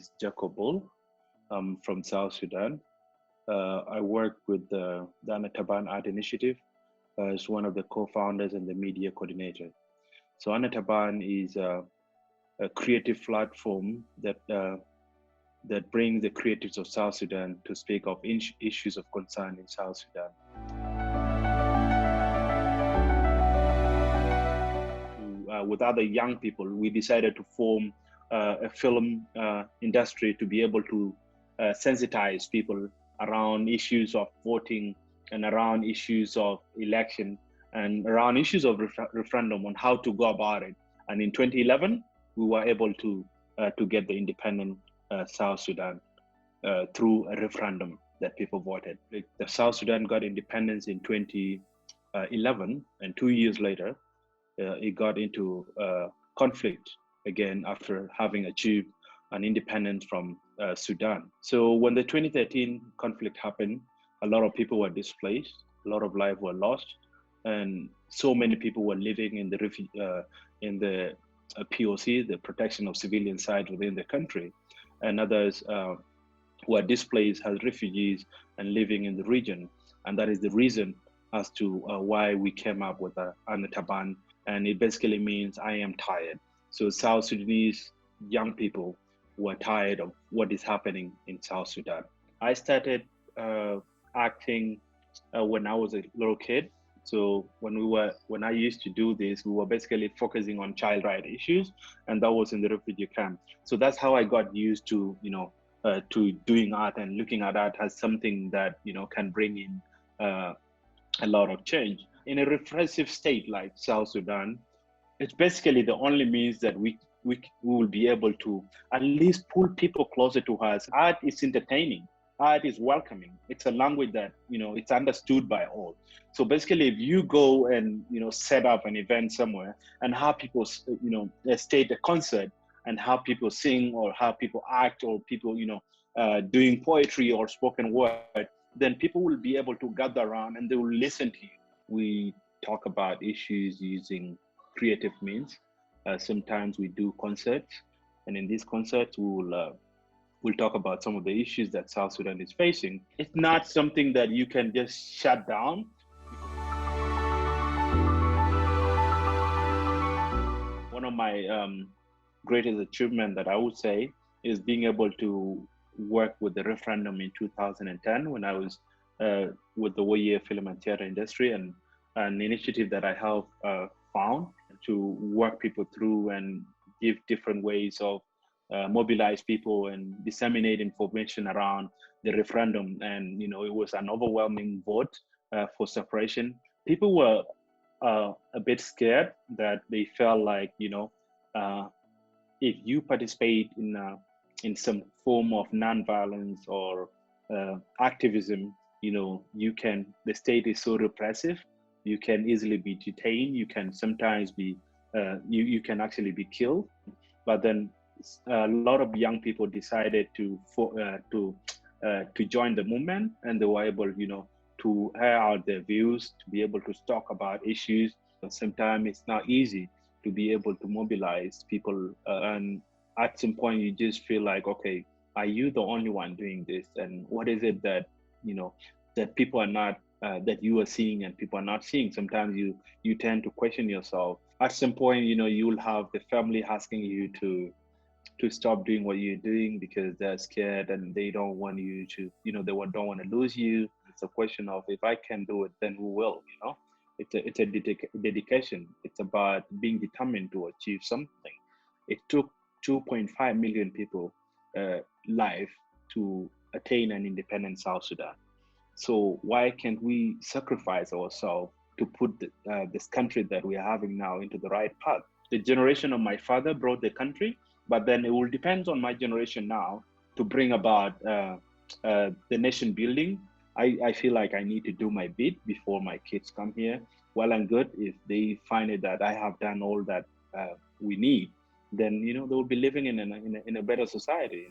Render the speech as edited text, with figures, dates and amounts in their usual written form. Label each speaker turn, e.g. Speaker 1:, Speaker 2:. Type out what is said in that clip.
Speaker 1: is Jacob Bul. I'm from South Sudan. I work with the Anataban Art Initiative as one of the co-founders and the media coordinator. So Anataban is a creative platform that brings the creatives of South Sudan to speak of issues of concern in South Sudan. With other young people, we decided to form a film industry to be able to sensitize people around issues of voting and around issues of election and around issues of referendum on how to go about it. And in 2011, we were able to get the independent South Sudan through a referendum that people voted. The South Sudan got independence in 2011, and 2 years later, it got into conflict again after having achieved an independence from Sudan. So when the 2013 conflict happened, a lot of people were displaced, a lot of lives were lost, and so many people were living in the POC, the protection of civilian side within the country, and others were displaced as refugees and living in the region. And that is the reason as to why we came up with Anataban, and it basically means I am tired. So South Sudanese young people were tired of what is happening in South Sudan. I started acting when I was a little kid. So when I used to do this, we were basically focusing on child rights issues, and that was in the refugee camp. So that's how I got used to, to doing art and looking at art as something that, can bring in a lot of change. In a repressive state like South Sudan, it's basically the only means that we will be able to at least pull people closer to us. Art is entertaining. Art is welcoming. It's a language that, it's understood by all. So basically, if you go and, set up an event somewhere and have people, stage a concert and have people sing or have people act or people, doing poetry or spoken word, then people will be able to gather around and they will listen to you. We talk about issues using creative means. Sometimes we do concerts, and in these concerts, we'll talk about some of the issues that South Sudan is facing. It's not something that you can just shut down. One of my greatest achievements that I would say is being able to work with the referendum in 2010 when I was with the Warrior Film and Theater industry, and an initiative that I have found to work people through and give different ways of mobilize people and disseminate information around the referendum. And, it was an overwhelming vote for separation. People were a bit scared that they felt like, if you participate in some form of nonviolence or activism, the state is so repressive. You can easily be detained. You can sometimes be, you can actually be killed. But then a lot of young people decided to join the movement, and they were able, to air out their views, to be able to talk about issues. Sometimes it's not easy to be able to mobilize people, and at some point you just feel like, okay, are you the only one doing this? And what is it that that people are not that you are seeing and people are not seeing? Sometimes you tend to question yourself. At some point, you'll have the family asking you to stop doing what you're doing because they're scared and they don't want you to, they don't want to lose you. It's a question of, if I can do it, then who will? It's a dedication. It's about being determined to achieve something. It took 2.5 million people life to attain an independent South Sudan. So why can't we sacrifice ourselves to put this country that we are having now into the right path? The generation of my father brought the country, but then it will depend on my generation now to bring about the nation building. I feel like I need to do my bit before my kids come here. Well and good, if they find it that I have done all that we need, then they will be living in a better society.